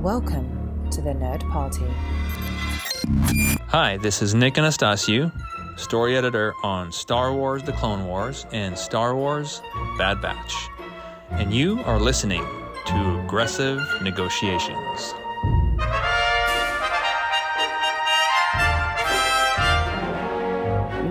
Welcome to the Nerd Party. Hi, this is Nick Anastasiou, story editor on Star Wars The Clone Wars and Star Wars Bad Batch. And you are listening to Aggressive Negotiations.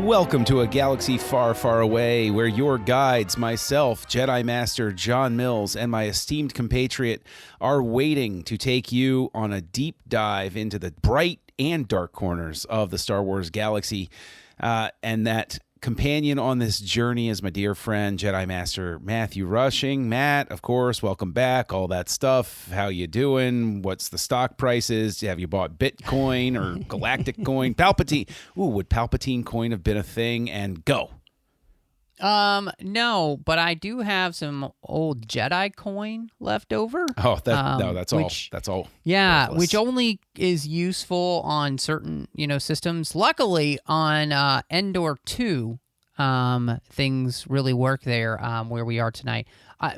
Welcome to a galaxy far, far away where your guides, myself, Jedi Master John Mills, and my esteemed compatriot are waiting to take you on a deep dive into the bright and dark corners of the Star Wars galaxy. And that companion on this journey is my dear friend, Jedi Master Matthew Rushing. Matt, of course, welcome back, all that stuff. How you doing? What's the stock prices? Have you bought Bitcoin or Galactic Coin? Palpatine. Ooh, would Palpatine coin have been a thing? And go. No, but I do have some old Jedi coin left over. Oh, that's all. That's all. Yeah, worthless. which only is useful on certain, systems. Luckily, on Endor 2, things really work there where we are tonight.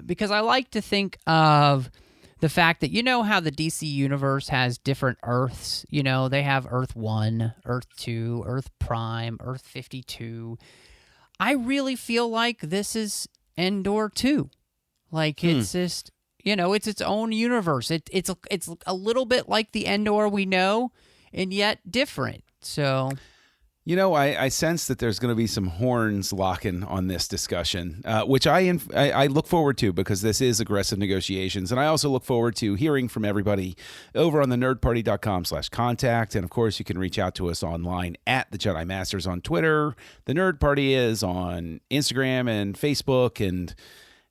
Because I like to think of the fact that, how the DC universe has different Earths. They have Earth 1, Earth 2, Earth Prime, Earth 52. I really feel like this is Endor 2. Like, it's just, it's its own universe. It's a little bit like the Endor we know, and yet different. So, I sense that there's going to be some horns locking on this discussion, which I look forward to because this is Aggressive Negotiations. And I also look forward to hearing from everybody over on the nerdparty.com/contact. And of course, you can reach out to us online at the Jedi Masters on Twitter. The Nerd Party is on Instagram and Facebook. And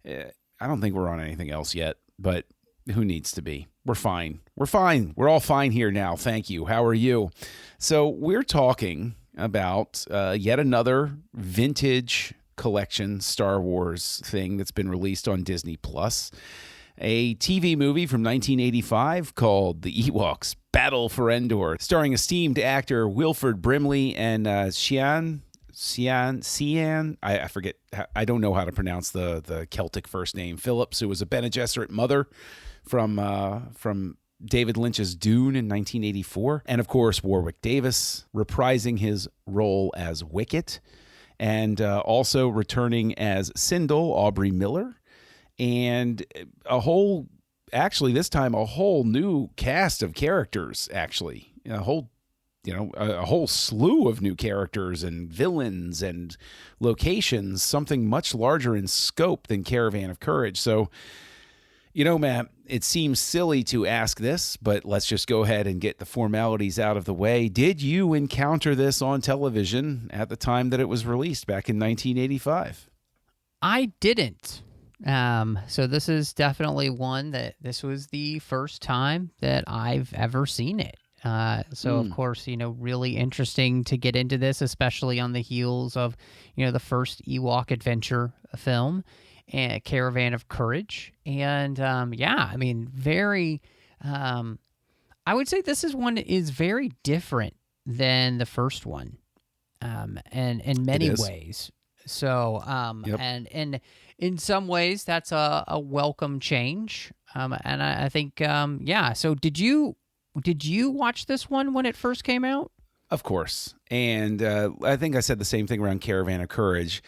I don't think we're on anything else yet, but who needs to be? We're fine. We're fine. We're all fine here now. Thank you. How are you? So we're talking about yet another vintage collection Star Wars thing that's been released on Disney Plus. A TV movie from 1985 called The Ewoks Battle for Endor, starring esteemed actor Wilford Brimley and Cian. I forget. I don't know how to pronounce the Celtic first name. Phillips, who was a Bene Gesserit mother from David Lynch's Dune in 1984. And of course, Warwick Davis reprising his role as Wicket, and also returning as Sindel, Aubrey Miller, and this time a whole new cast of characters, a whole slew of new characters and villains and locations, something much larger in scope than Caravan of Courage. So, Matt, it seems silly to ask this, but let's just go ahead and get the formalities out of the way. Did you encounter this on television at the time that it was released back in 1985? I didn't. So this is definitely one that this was the first time that I've ever seen it. Of course, really interesting to get into this, especially on the heels of, the first Ewok adventure film, and Caravan of Courage. And, very, I would say this is very different than the first one, and in many ways. So, Yep. and in some ways that's a welcome change. And I think, So did you watch this one when it first came out? Of course. And I think I said the same thing around Caravan of Courage.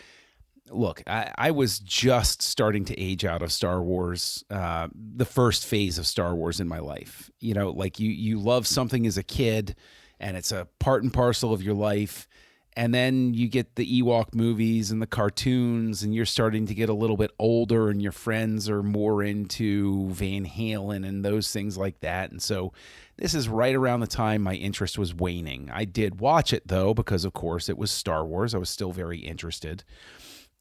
Look, I was just starting to age out of Star Wars, the first phase of Star Wars in my life. You love something as a kid, and it's a part and parcel of your life. And then you get the Ewok movies and the cartoons, and you're starting to get a little bit older, and your friends are more into Van Halen and those things like that. And so this is right around the time my interest was waning. I did watch it, though, because, of course, it was Star Wars. I was still very interested.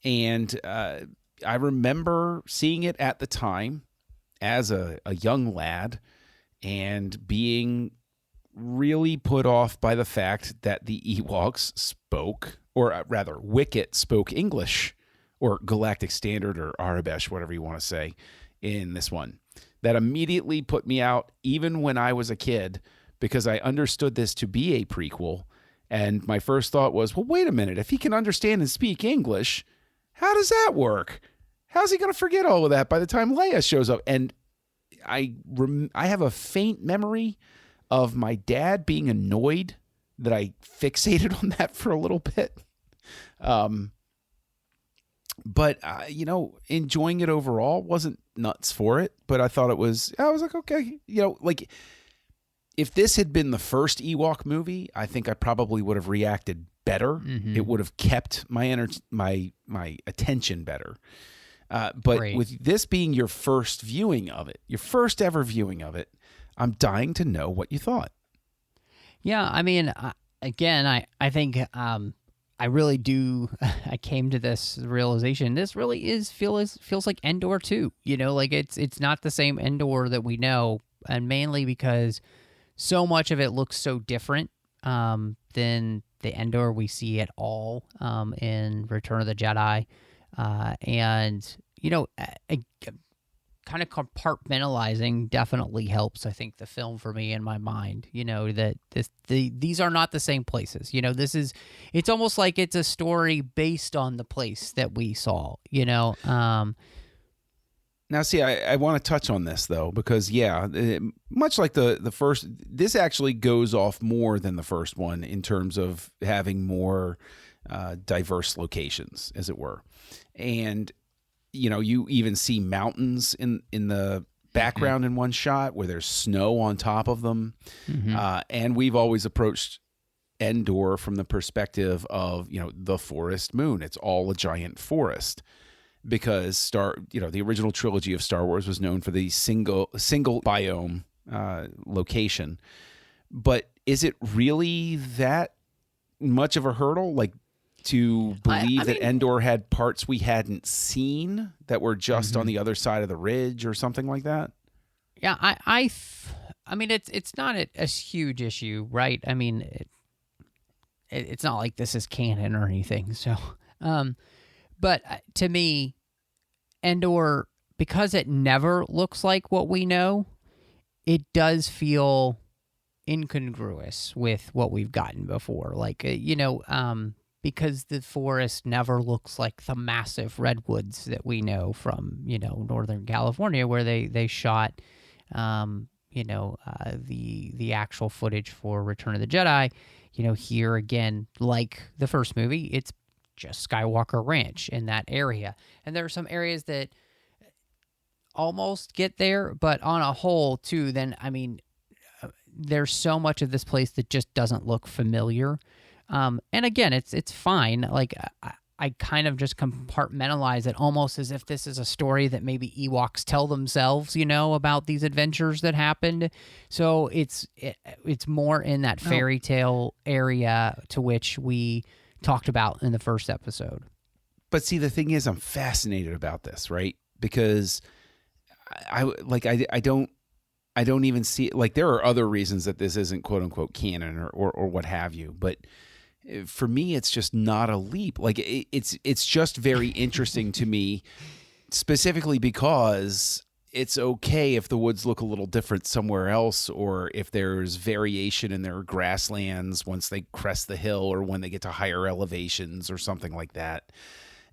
And I remember seeing it at the time as a young lad and being really put off by the fact that the Ewoks spoke, or rather, Wicket spoke English, or Galactic Standard, or Arabesh, whatever you want to say, in this one. That immediately put me out, even when I was a kid, because I understood this to be a prequel. And my first thought was, well, wait a minute, if he can understand and speak English, how does that work? How's he going to forget all of that by the time Leia shows up? And I have a faint memory of my dad being annoyed that I fixated on that for a little bit. But enjoying it overall. Wasn't nuts for it, but I thought I was like, okay, like if this had been the first Ewok movie, I think I probably would have reacted better. Mm-hmm. It would have kept my attention better. But Great. with this being your first viewing of it, your first ever viewing of it, I'm dying to know what you thought. Yeah, I mean, again, I think I really do. I came to this realization. This really feels like Endor 2. Like it's not the same Endor that we know, and mainly because so much of it looks so different than the Endor we see at all in Return of the Jedi, and kind of compartmentalizing definitely helps. I think the film for me in my mind, that these are not the same places. It's almost like it's a story based on the place that we saw. Now, see, I want to touch on this though, because much like the first, this actually goes off more than the first one in terms of having more diverse locations, as it were, and you even see mountains in the background in one shot where there's snow on top of them. Mm-hmm. And we've always approached Endor from the perspective of, the forest moon. It's all a giant forest because the original trilogy of Star Wars was known for the single biome location. But is it really that much of a hurdle? Like, to believe that Endor had parts we hadn't seen that were just on the other side of the ridge or something like that? Yeah, I mean, it's not a huge issue, right? I mean, it's not like this is canon or anything. So, but to me, Endor, because it never looks like what we know, it does feel incongruous with what we've gotten before. Like, because the forest never looks like the massive redwoods that we know from, Northern California, where they shot, the actual footage for Return of the Jedi. Here again, like the first movie, it's just Skywalker Ranch in that area. And there are some areas that almost get there, but on a whole, too, then, I mean, there's so much of this place that just doesn't look familiar. And again, it's fine. Like I kind of just compartmentalize it almost as if this is a story that maybe Ewoks tell themselves, about these adventures that happened. So it's more in that fairy tale area to which we talked about in the first episode. But see, the thing is, I'm fascinated about this, right? Because I don't even see, like, there are other reasons that this isn't quote unquote canon or what have you, but for me, it's just not a leap. Like, it's just very interesting to me, specifically because it's okay if the woods look a little different somewhere else, or if there's variation in their grasslands once they crest the hill or when they get to higher elevations or something like that.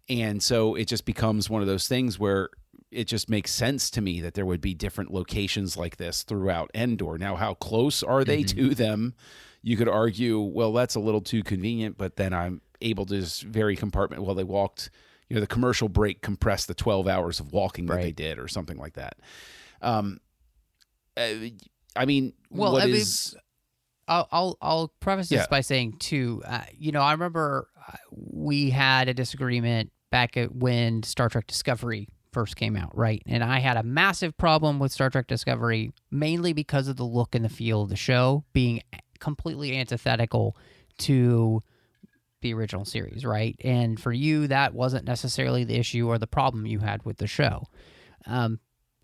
And so it just becomes one of those things where it just makes sense to me that there would be different locations like this throughout Endor. Now, how close are they to them? You could argue, well, that's a little too convenient, but then I'm able to just they walked, the commercial break compressed the 12 hours of walking that they did or something like that. I mean, I'll preface this by saying too, I remember we had a disagreement back when Star Trek Discovery first came out, right? And I had a massive problem with Star Trek Discovery, mainly because of the look and the feel of the show being completely antithetical to the original series, right? And for you, that wasn't necessarily the issue or the problem you had with the show.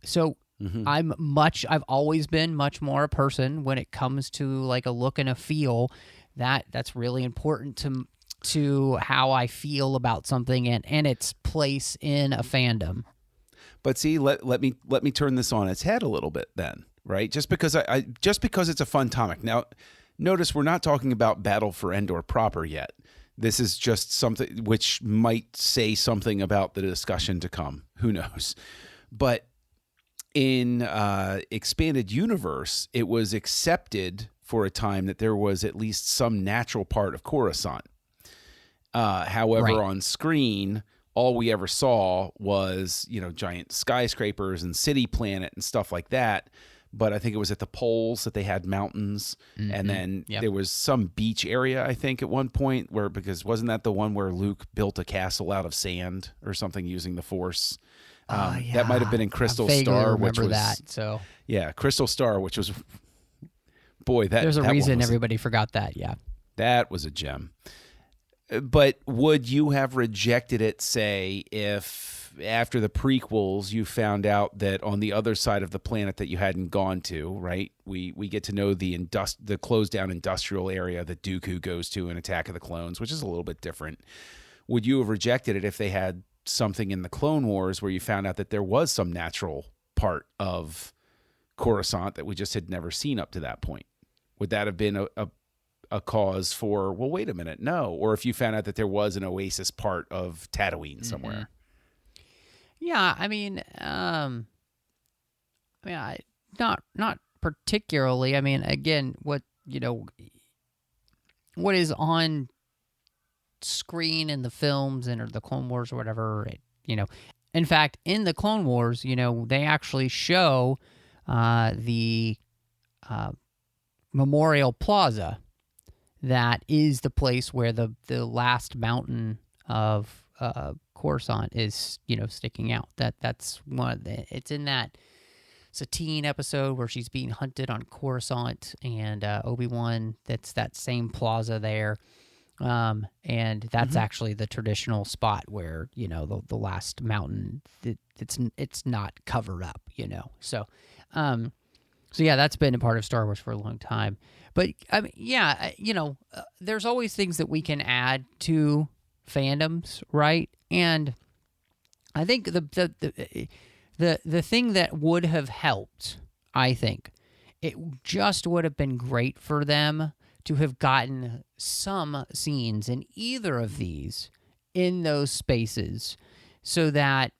So I've always been much more a person when it comes to like a look and a feel that's really important to how I feel about something and its place in a fandom. But see, let me turn this on its head a little bit then, right? Just because it's a fun topic. Now, notice we're not talking about Battle for Endor proper yet. This is just something which might say something about the discussion to come. Who knows? But in expanded universe, it was accepted for a time that there was at least some natural part of Coruscant. However, on screen, all we ever saw was, giant skyscrapers and city planet and stuff like that. But I think it was at the poles that they had mountains. Mm-hmm. And then there was some beach area, I think, at one point because wasn't that the one where Luke built a castle out of sand or something using the Force? That might have been in Crystal Star, which was that. So Crystal Star, which was there's a reason everybody forgot that. Yeah, that was a gem. But would you have rejected it, say, if after the prequels you found out that on the other side of the planet that you hadn't gone to, right? We get to know the closed down industrial area that Dooku goes to in Attack of the Clones, which is a little bit different. Would you have rejected it if they had something in the Clone Wars where you found out that there was some natural part of Coruscant that we just had never seen up to that point? Would that have been a cause for, well, wait a minute, no? Or if you found out that there was an Oasis part of Tatooine somewhere? Yeah, not particularly. I mean, again, what is on screen in the films or the Clone Wars or whatever, in fact, in the Clone Wars, they actually show the Memorial Plaza. That is the place where the last mountain of Coruscant is, sticking out. That's one. It's in that Satine episode where she's being hunted on Coruscant, and Obi-Wan. That's that same plaza there, and that's actually the traditional spot where the last mountain. It's not covered up, So, so yeah, that's been a part of Star Wars for a long time. But there's always things that we can add to fandoms, right? And I think the thing that would have helped, I think, it just would have been great for them to have gotten some scenes in either of these in those spaces, so that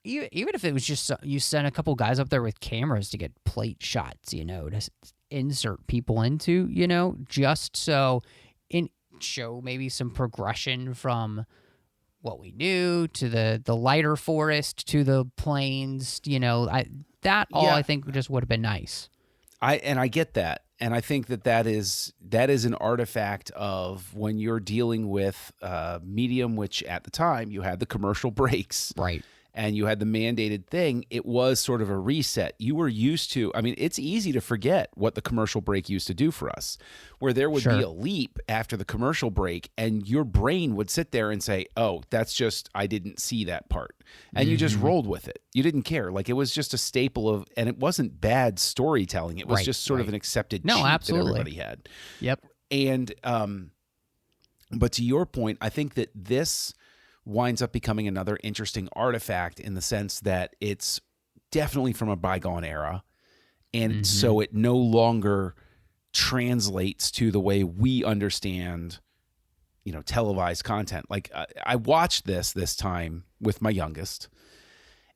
even if it was just you send a couple guys up there with cameras to get plate shots, to insert people into, just so show maybe some progression from what we knew to the lighter forest to the plains, I think just would have been nice. I get that. And I think that is an artifact of when you're dealing with medium, which at the time you had the commercial breaks. Right. And you had the mandated thing, it was sort of a reset. You were used to, it's easy to forget what the commercial break used to do for us, where there would be a leap after the commercial break and your brain would sit there and say, oh, that's just, I didn't see that part. And you just rolled with it. You didn't care. Like, it was just a staple of, and it wasn't bad storytelling. It was just sort of an accepted cheat that everybody had. Yep. And, but to your point, I think that this winds up becoming another interesting artifact in the sense that it's definitely from a bygone era. And so it no longer translates to the way we understand, televised content. Like, I watched this time with my youngest,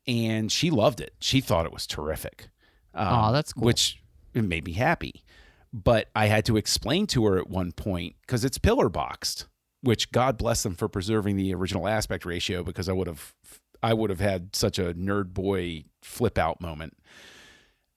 and she loved it. She thought it was terrific. That's cool. Which made me happy. But I had to explain to her at one point, because it's pillar boxed, which God bless them for preserving the original aspect ratio, because I would have had such a nerd boy flip out moment.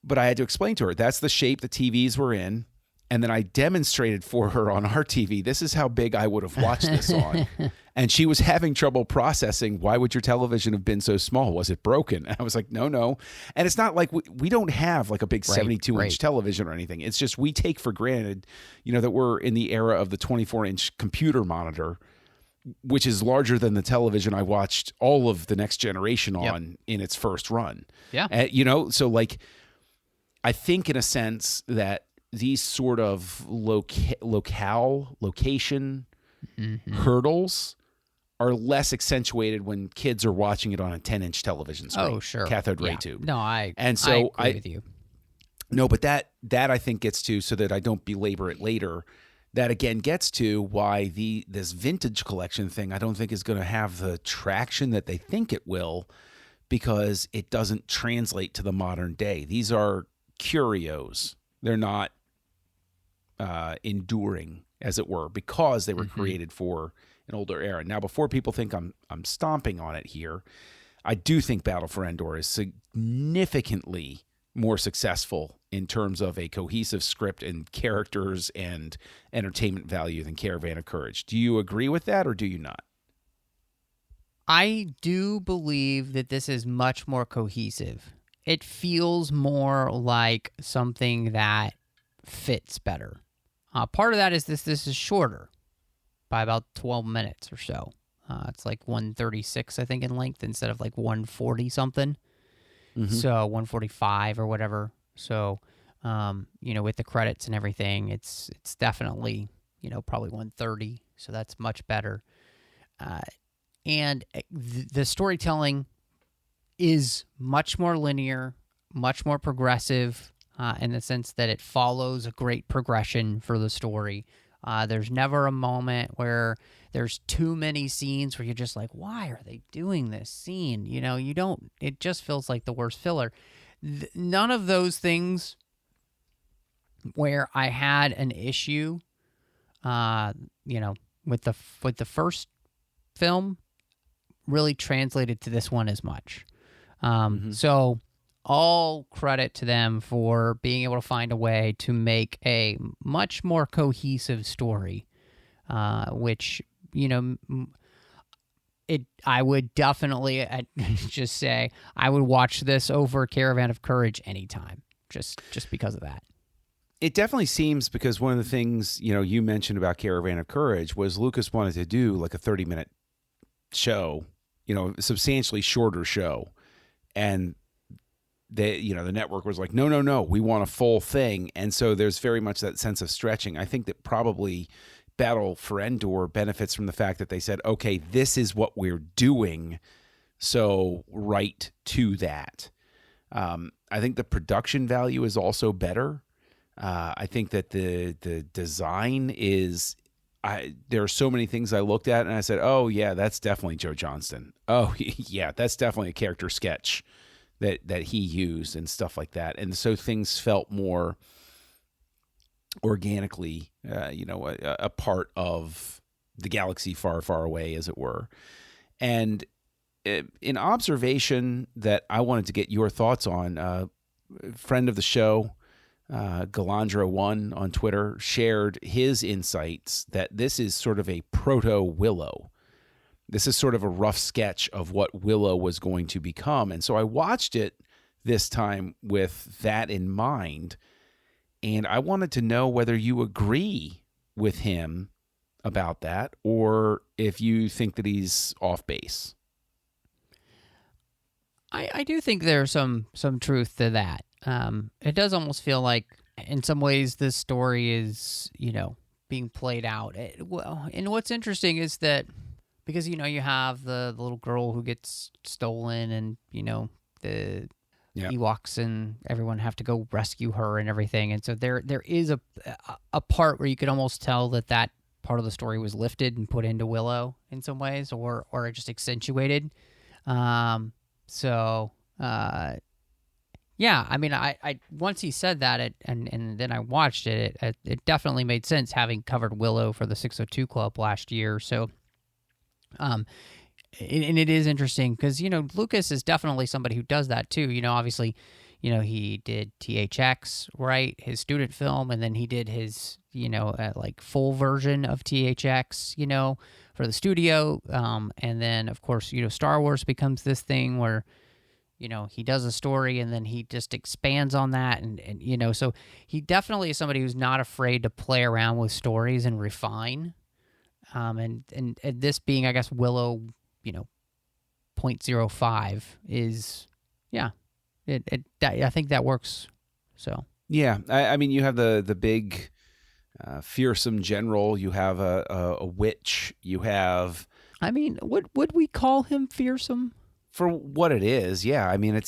But I had to explain to her, that's the shape the TVs were in. And then I demonstrated for her on our TV, this is how big I would have watched this on. And she was having trouble processing, why would your television have been so small? Was it broken? And I was like, no. And it's not like we don't have like a big 72-inch television or anything. It's just we take for granted, that we're in the era of the 24-inch computer monitor, which is larger than the television I watched all of the Next Generation on in its first run. Yeah. So like, I think in a sense that these sort of location hurdles are less accentuated when kids are watching it on a 10-inch television screen. Oh, sure. Cathode ray tube. No, I agree with you. No, but that I think gets to, so that I don't belabor it later, that again gets to why this vintage collection thing I don't think is going to have the traction that they think it will, because it doesn't translate to the modern day. These are curios. They're not enduring, as it were, because they were created for an older era. Now, before people think I'm stomping on it here, I do think Battle for Endor is significantly more successful in terms of a cohesive script and characters and entertainment value than Caravan of Courage. Do you agree with that, or do you not? I do believe that this is much more cohesive. It feels more like something that fits better. Part of that is this is shorter by about 12 minutes or so. It's like 136, I think, in length instead of like 140 something. So 145 or whatever. So, with the credits and everything, it's definitely, probably 130. So that's much better. And the storytelling is much more linear, much more progressive, in the sense that it follows a great progression for the story. There's never a moment where there's too many scenes where you're just like, why are they doing this scene? It just feels like the worst filler. None of those things where I had an issue, with the first film really translated to this one as much. So all credit to them for being able to find a way to make a much more cohesive story, which, I would definitely just say I would watch this over Caravan of Courage anytime, just because of that. It definitely seems, because one of the things, you mentioned about Caravan of Courage was Lucas wanted to do like a 30-minute show, a substantially shorter show. And the network was like, no, we want a full thing. And so there's very much that sense of stretching. I think that probably Battle for Endor benefits from the fact that they said, okay, this is what we're doing, so right to that. I think the production value is also better. I think that the design is, there are so many things I looked at and I said, oh yeah, that's definitely Joe Johnston. Oh yeah, that's definitely a character sketch that he used and stuff like that. And so things felt more organically, a part of the galaxy far, far away, as it were. And an observation that I wanted to get your thoughts on, friend of the show, Galandra1 on Twitter, shared his insights that this is sort of a proto-Willow. This is sort of a rough sketch of what Willow was going to become. And so I watched it this time with that in mind, and I wanted to know whether you agree with him about that or if you think that he's off base. I do think there's some truth to that. It does almost feel like, in some ways, this story is, being played out. And what's interesting is that, because, you have the little girl who gets stolen and, the Ewoks and everyone have to go rescue her and everything. And so there is a part where you could almost tell that part of the story was lifted and put into Willow in some ways, or just accentuated. Yeah, I mean, I once he said that, and then I watched it, it definitely made sense, having covered Willow for the 602 Club last year. So, and it is interesting because, Lucas is definitely somebody who does that too. Obviously, he did THX, right, his student film, and then he did his, like full version of THX, for the studio. And then, of course, Star Wars becomes this thing where, he does a story and then he just expands on that. And so he definitely is somebody who's not afraid to play around with stories and refine. And this being, I guess, Willow, 0.05 is, yeah, I think that works. So, yeah. I mean, you have the big fearsome general, you have a witch, you have, I mean, would we call him fearsome? For what it is, yeah. I mean,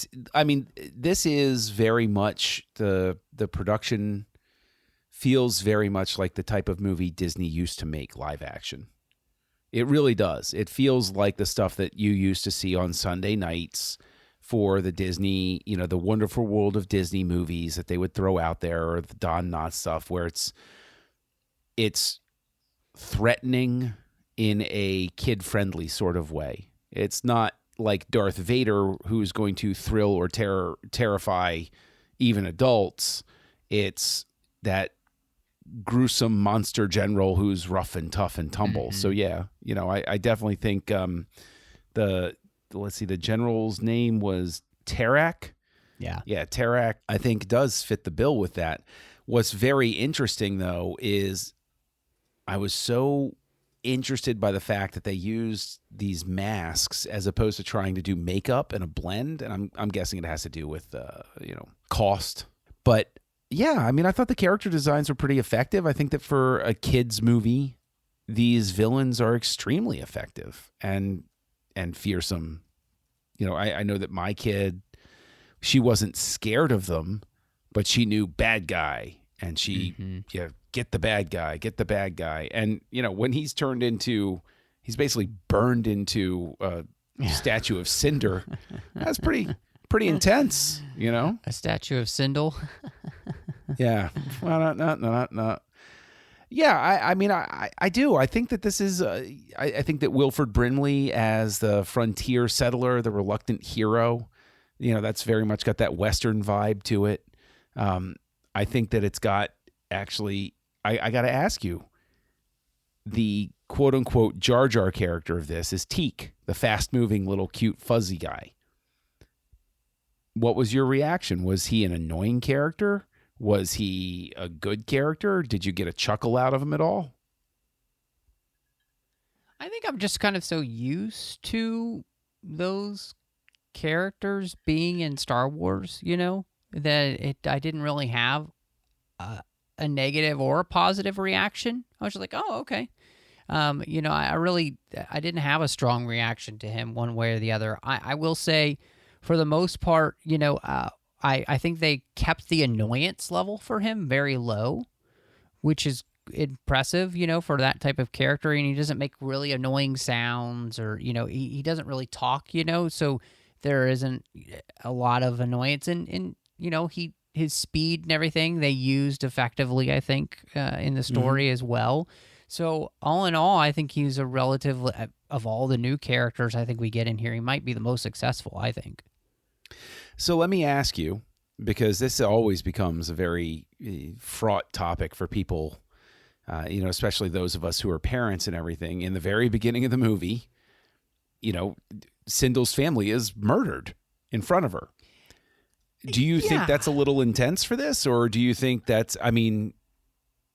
this is very much the production feels very much like the type of movie Disney used to make live action. It really does. It feels like the stuff that you used to see on Sunday nights for the Disney, the Wonderful World of Disney movies that they would throw out there, or the Don Knotts stuff, where it's threatening in a kid-friendly sort of way. It's not like Darth Vader, who's going to thrill or terrify even adults. It's that gruesome monster general who's rough and tough and tumble. So yeah, I definitely think the general's name was Tarak. Yeah, Tarak, I think, does fit the bill with that. What's very interesting, though, is I was so interested by the fact that they used these masks as opposed to trying to do makeup and a blend, and I'm guessing it has to do with cost. But yeah, I mean, I thought the character designs were pretty effective. I think that for a kids movie, these villains are extremely effective and fearsome. I know that my kid, she wasn't scared of them, but she knew bad guy, and she get the bad guy. And, when he's basically burned into a statue of cinder, that's pretty intense, A statue of Sindel. Yeah. Well, not. Yeah, I mean, I do. I think that this is, I think that Wilford Brimley as the frontier settler, the reluctant hero, that's very much got that Western vibe to it. I think that it's got, actually, I got to ask you, the quote-unquote Jar Jar character of this is Teak, the fast-moving little cute fuzzy guy. What was your reaction? Was he an annoying character? Was he a good character? Did you get a chuckle out of him at all? I think I'm just kind of so used to those characters being in Star Wars, that I didn't really have a negative or a positive reaction. I was just like, oh, okay. I didn't have a strong reaction to him one way or the other. I will say, for the most part, I think they kept the annoyance level for him very low, which is impressive, for that type of character. And he doesn't make really annoying sounds, or, he doesn't really talk, so there isn't a lot of annoyance. And his speed and everything they used effectively, I think, in the story as well. So all in all, I think he's a relatively, of all the new characters I think we get in here, he might be the most successful, I think. So let me ask you, because this always becomes a very fraught topic for people, especially those of us who are parents and everything. In the very beginning of the movie, Sindel's family is murdered in front of her. Do you think that's a little intense for this, or do you think that's,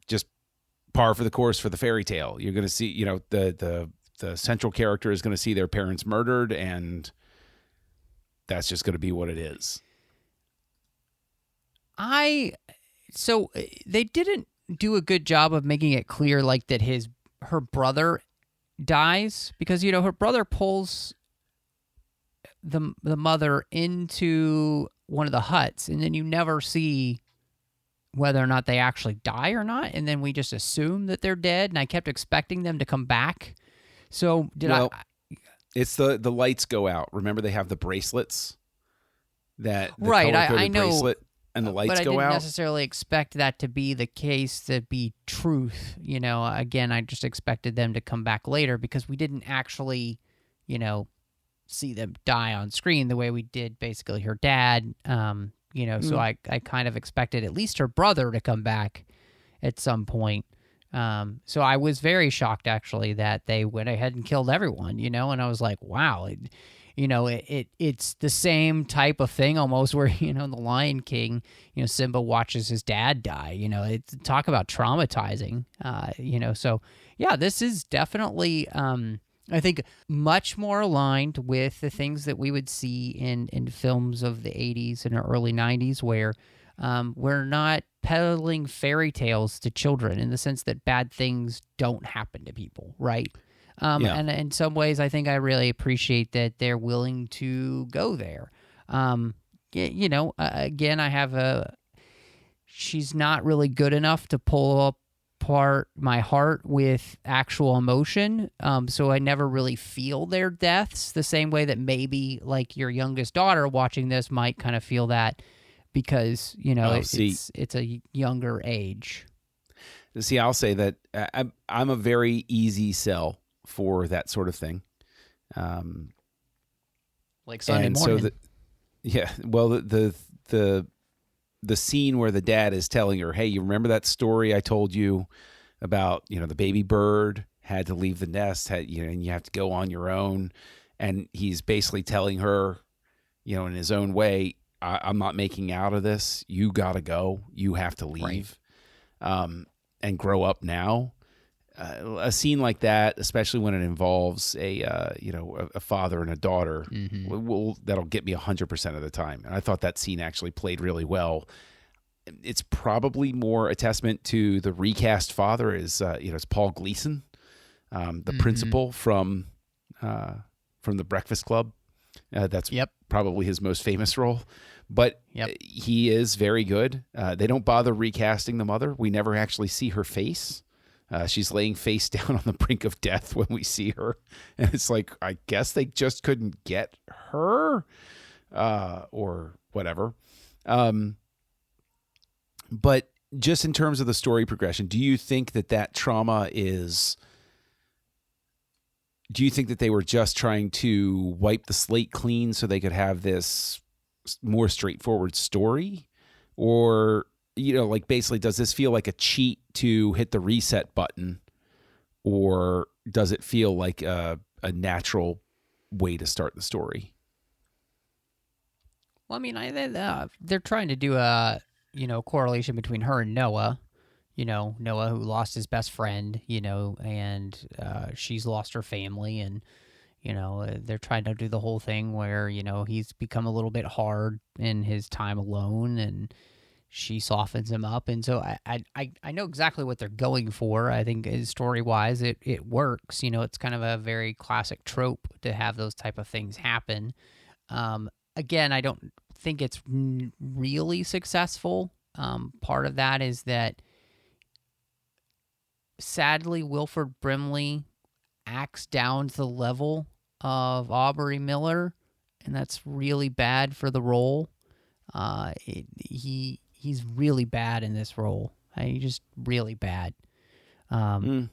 just par for the course for the fairy tale? You're going to see, the central character is going to see their parents murdered, and that's just going to be what it is. So they didn't do a good job of making it clear, like, that her brother dies, because, her brother pulls the mother into one of the huts, and then you never see whether or not they actually die or not, and then we just assume that they're dead, and I kept expecting them to come back. So it's the lights go out. Remember, they have the bracelets that right. I know, bracelet and the lights go out. But I didn't necessarily expect that to be the case, to be truth. Again, I just expected them to come back later, because we didn't actually, see them die on screen the way we did basically her dad. So I kind of expected at least her brother to come back at some point. So I was very shocked, actually, that they went ahead and killed everyone, and I was like, wow, it's the same type of thing almost where, the Lion King, Simba watches his dad die, talk about traumatizing, so yeah, this is definitely, I think, much more aligned with the things that we would see in films of the 80s and early 90s, where we're not peddling fairy tales to children in the sense that bad things don't happen to people, right? And in some ways, I think I really appreciate that they're willing to go there. Again, she's not really good enough to pull my heart with actual emotion. So I never really feel their deaths the same way that maybe like your youngest daughter watching this might kind of feel that because, it's a younger age. See, I'll say that I'm a very easy sell for that sort of thing. Like Sunday morning. So the scene where the dad is telling her, hey, you remember that story I told you about, the baby bird had to leave the nest, and you have to go on your own. And he's basically telling her, in his own way, I'm not making out of this. You got to go. You have to leave and grow up now. A scene like that, especially when it involves a father and a daughter, that'll get me 100% of the time. And I thought that scene actually played really well. It's probably more a testament to the recast father is it's Paul Gleason, the principal from the Breakfast Club. That's probably his most famous role, but he is very good. They don't bother recasting the mother. We never actually see her face. She's laying face down on the brink of death when we see her. And it's like, I guess they just couldn't get her or whatever. But just in terms of the story progression, do you think that trauma is... Do you think that they were just trying to wipe the slate clean so they could have this more straightforward story? Or... basically, does this feel like a cheat to hit the reset button, or does it feel like a natural way to start the story? Well, I mean, they're trying to do a, correlation between her and Noah. Noah who lost his best friend, and she's lost her family, and, they're trying to do the whole thing where, he's become a little bit hard in his time alone, and she softens him up. And so I know exactly what they're going for. I think story-wise, it works. It's kind of a very classic trope to have those type of things happen. Again, I don't think it's really successful. Part of that is that, sadly, Wilford Brimley acts down to the level of Aubrey Miller, and that's really bad for the role. He's really bad in this role. He's just really bad. And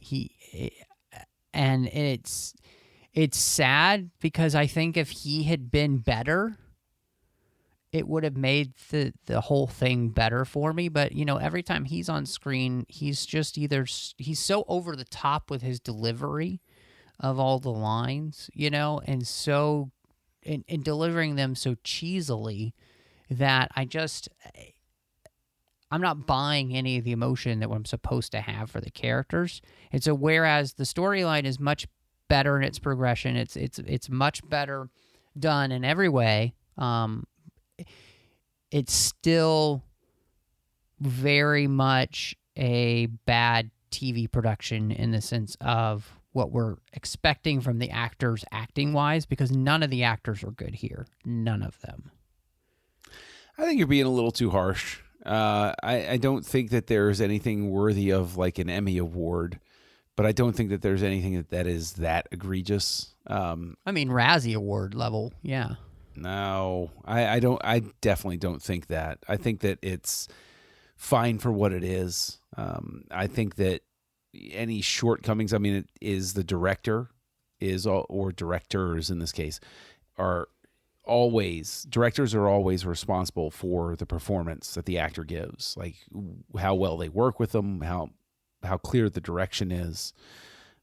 it's sad because I think if he had been better, it would have made the whole thing better for me. But every time he's on screen, he's just he's so over the top with his delivery of all the lines, and so in delivering them so cheesily that I'm not buying any of the emotion that I'm supposed to have for the characters. And so whereas the storyline is much better in its progression, it's much better done in every way, it's still very much a bad TV production in the sense of what we're expecting from the actors acting-wise, because none of the actors are good here. None of them. I think you're being a little too harsh. I don't think that there's anything worthy of like an Emmy award, but I don't think that there's anything that is that egregious. I mean, Razzie Award level, yeah. No, I don't. I definitely don't think that. I think that it's fine for what it is. I think that any shortcomings, I mean, it is the director or directors in this case directors are always responsible for the performance that the actor gives, like how well they work with them, how clear the direction is,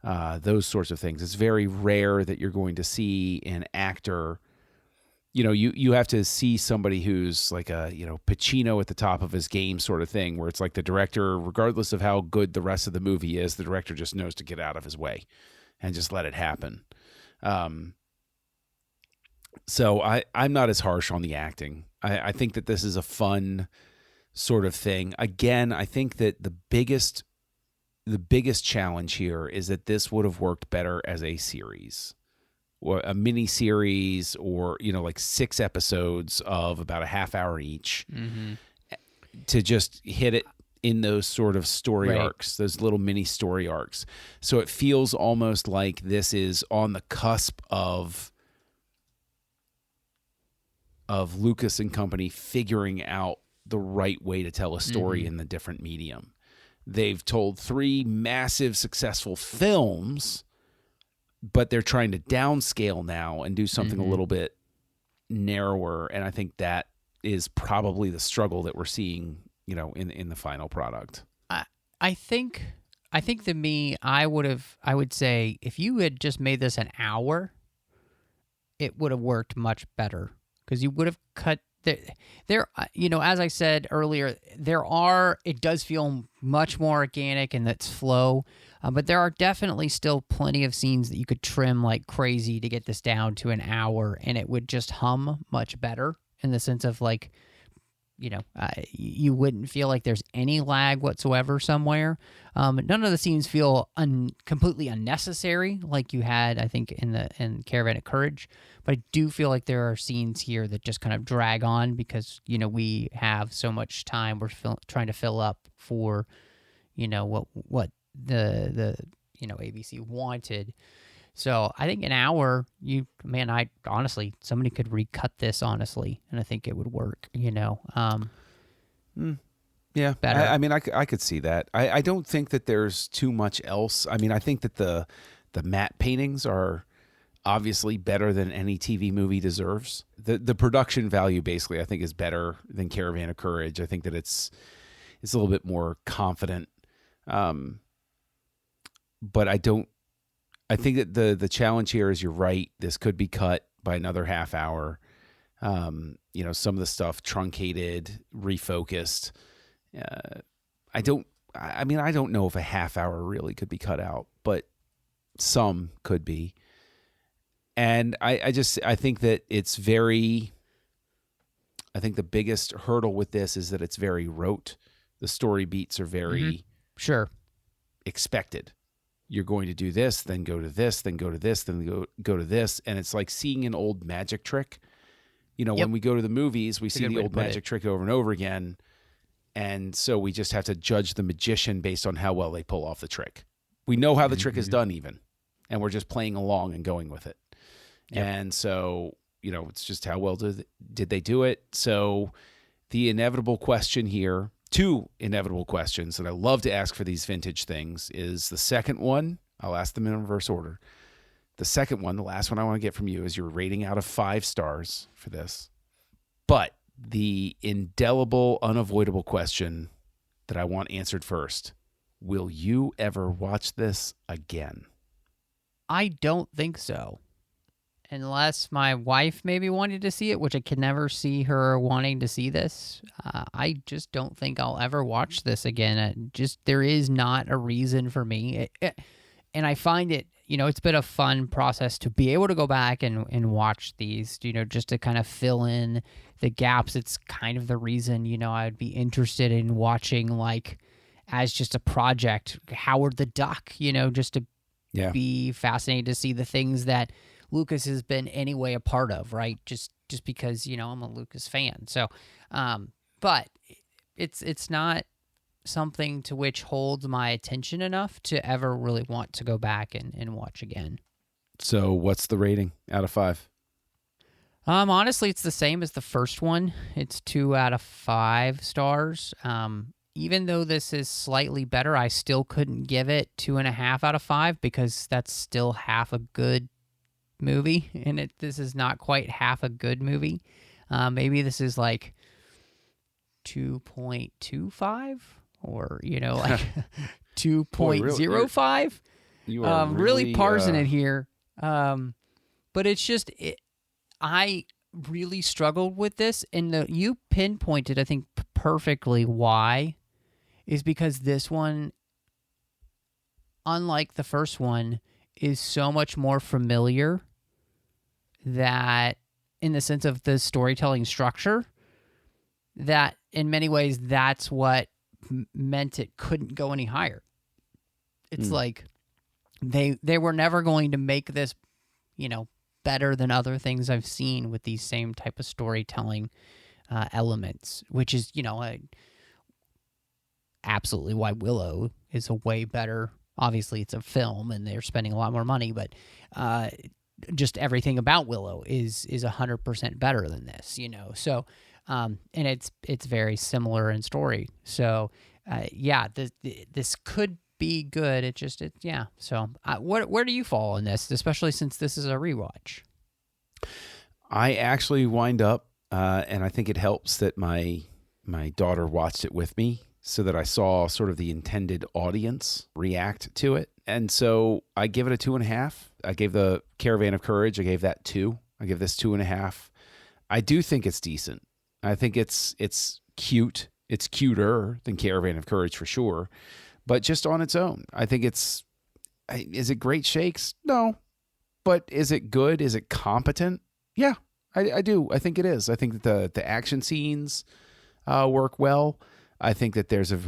those sorts of things. It's very rare that you're going to see an actor, you have to see somebody who's like a, Pacino at the top of his game sort of thing, where it's like the director, regardless of how good the rest of the movie is, the director just knows to get out of his way and just let it happen. So I'm not as harsh on the acting. I think that this is a fun sort of thing. Again, I think that the biggest challenge here is that this would have worked better as a series, or a mini series, or like 6 episodes of about a half hour each, to just hit it in those sort of story arcs, those little mini story arcs. So it feels almost like this is on the cusp of Lucas and company figuring out the right way to tell a story in the different medium. They've told 3 massive successful films, but they're trying to downscale now and do something a little bit narrower. And I think that is probably the struggle that we're seeing, in the final product. I think to me, I would say if you had just made this an hour, it would have worked much better because you would have cut there. As I said earlier, it does feel much more organic and that's flow, but there are definitely still plenty of scenes that you could trim like crazy to get this down to an hour, and it would just hum much better in the sense of like, you wouldn't feel like there's any lag whatsoever somewhere. None of the scenes feel completely unnecessary like you had, I think, in Caravan of Courage. But I do feel like there are scenes here that just kind of drag on because, we have so much time. We're trying to fill up for, what the ABC wanted. So I think an hour, I honestly, somebody could recut this honestly, and I think it would work, Yeah. Better. I could see that. I don't think that there's too much else. I think that the matte paintings are obviously better than any TV movie deserves. The production value basically, I think, is better than Caravan of Courage. I think that it's a little bit more confident. But I think that the challenge here is, you're right, this could be cut by another half hour. Some of the stuff truncated, refocused. I don't know if a half hour really could be cut out, but some could be. And I think that it's very, I think the biggest hurdle with this is that it's very rote. The story beats are very sure expected. You're going to do this, then go to this, then go to this, then go to this. And it's like seeing an old magic trick. When we go to the movies, we see the old magic trick over and over again. And so we just have to judge the magician based on how well they pull off the trick. We know how the trick is done even, and we're just playing along and going with it. Yep. And so, it's just how well did they do it? So the inevitable question here, 2 inevitable questions that I love to ask for these vintage things, is the second one. I'll ask them in reverse order. The second one, the last one I want to get from you, is your rating out of 5 stars for this. But the indelible, unavoidable question that I want answered first: will you ever watch this again? I don't think so. Unless my wife maybe wanted to see it, which I could never see her wanting to see this. I just don't think I'll ever watch this again. There is not a reason for me. And I find it, it's been a fun process to be able to go back and watch these, just to kind of fill in the gaps. It's kind of the reason, I'd be interested in watching, like, as just a project, Howard the Duck, just to be fascinated to see the things that Lucas has been anyway a part of, right? Just because, I'm a Lucas fan. So, but it's not something to which holds my attention enough to ever really want to go back and watch again. So what's the rating out of 5? Honestly, it's the same as the first one. It's 2 out of 5 stars. Even though this is slightly better, I still couldn't give it 2.5 out of 5 because that's still half a good movie, and this is not quite half a good movie. Maybe this is like 2.25 or like 2.05. You are really parsing it here. But it's just I really struggled with this, and you pinpointed, I think, perfectly why, is because this one, unlike the first one, is so much more familiar, that in the sense of the storytelling structure, that in many ways that's what meant it couldn't go any higher. It's like they were never going to make this, better than other things I've seen with these same type of storytelling elements, which is, absolutely why Willow is a way better. Obviously, it's a film, and they're spending a lot more money, but just everything about Willow is 100% better than this, So, and it's very similar in story. So, this could be good. Yeah. So, where do you fall in this, especially since this is a rewatch? I actually wind up, and I think it helps that my daughter watched it with me, so that I saw sort of the intended audience react to it. And so I give it a 2.5. I gave the Caravan of Courage, I gave that 2. I give this 2.5. I do think it's decent. I think it's cute. It's cuter than Caravan of Courage for sure. But just on its own, I think is it great shakes? No. But is it good? Is it competent? Yeah, I do. I think it is. I think that the action scenes work well. I think that there's a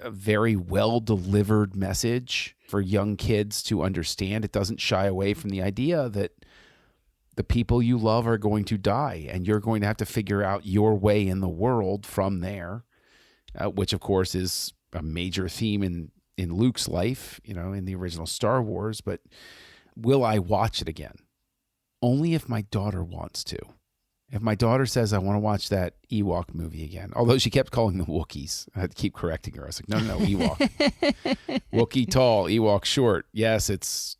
very well delivered message for young kids to understand. It doesn't shy away from the idea that the people you love are going to die, and you're going to have to figure out your way in the world from there, which of course is a major theme in Luke's life, in the original Star Wars. But will I watch it again? Only if my daughter wants to. If my daughter says, I want to watch that Ewok movie again, although she kept calling them Wookiees, I had to keep correcting her. I was like, no, Ewok. Wookiee tall, Ewok short. Yes, it's,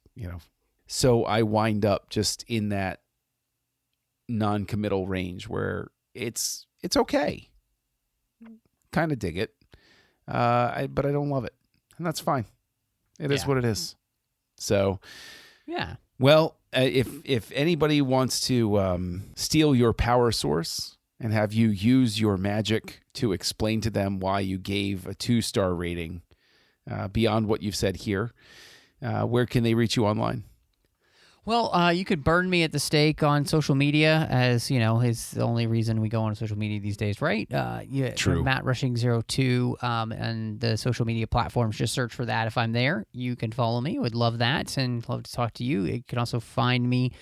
So I wind up just in that non-committal range where it's okay. Kind of dig it, but I don't love it. And that's fine. It is what it is. So, yeah. Well, if anybody wants to steal your power source and have you use your magic to explain to them why you gave a 2-star rating beyond what you've said here, where can they reach you online? Well, you could burn me at the stake on social media, as is the only reason we go on social media these days, right? True. Matt Rushing 02, and the social media platforms. Just search for that. If I'm there, you can follow me. Would love that, and love to talk to you. You can also find me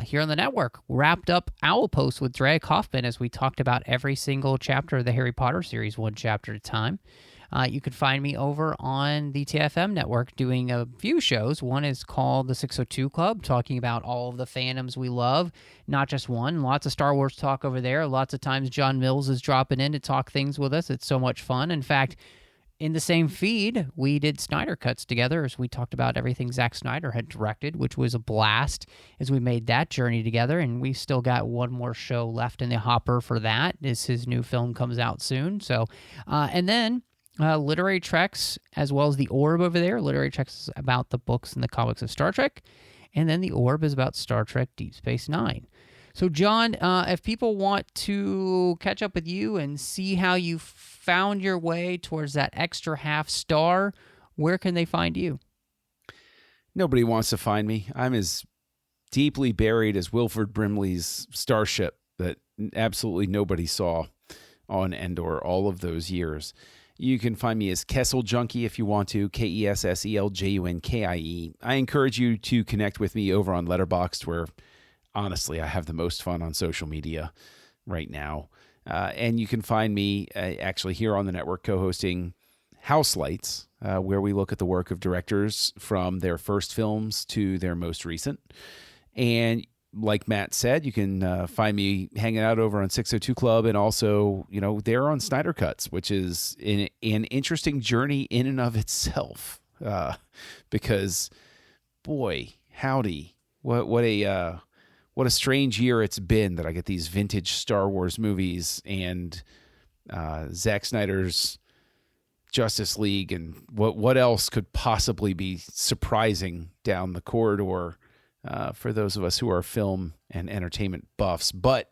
here on the network. Wrapped up Owl Post with Drea Kaufman, as we talked about every single chapter of the Harry Potter series, one chapter at a time. You could find me over on the TFM network doing a few shows. One is called the 602 Club, talking about all of the fandoms we love, not just one. Lots of Star Wars talk over there. Lots of times John Mills is dropping in to talk things with us. It's so much fun. In fact, in the same feed, we did Snyder Cuts together as we talked about everything Zack Snyder had directed, which was a blast as we made that journey together. And we still got one more show left in the hopper for that as his new film comes out soon. So, and then Literary Treks, as well as The Orb over there. Literary Treks is about the books and the comics of Star Trek. And then The Orb is about Star Trek Deep Space Nine. So, John, if people want to catch up with you and see how you found your way towards that extra half star, where can they find you? Nobody wants to find me. I'm as deeply buried as Wilford Brimley's starship that absolutely nobody saw on Endor all of those years. You can find me as Kessel Junkie if you want to, KESSELJUNKIE. I encourage you to connect with me over on Letterboxd, where honestly I have the most fun on social media right now. And you can find me actually here on the network co-hosting House Lights, where we look at the work of directors from their first films to their most recent. And like Matt said, you can find me hanging out over on 602 Club, and also, there on Snyder Cuts, which is an interesting journey in and of itself. Because, boy, howdy, what a strange year it's been that I get these vintage Star Wars movies and Zack Snyder's Justice League, and what else could possibly be surprising down the corridor. For those of us who are film and entertainment buffs. But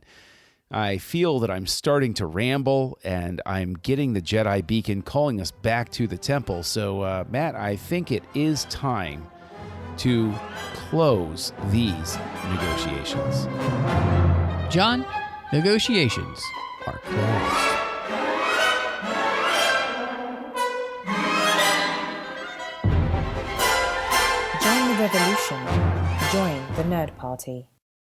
I feel that I'm starting to ramble, and I'm getting the Jedi beacon calling us back to the temple. So, Matt, I think it is time to close these negotiations. John, negotiations are closed. Join the revolution. Join the Nerd Party.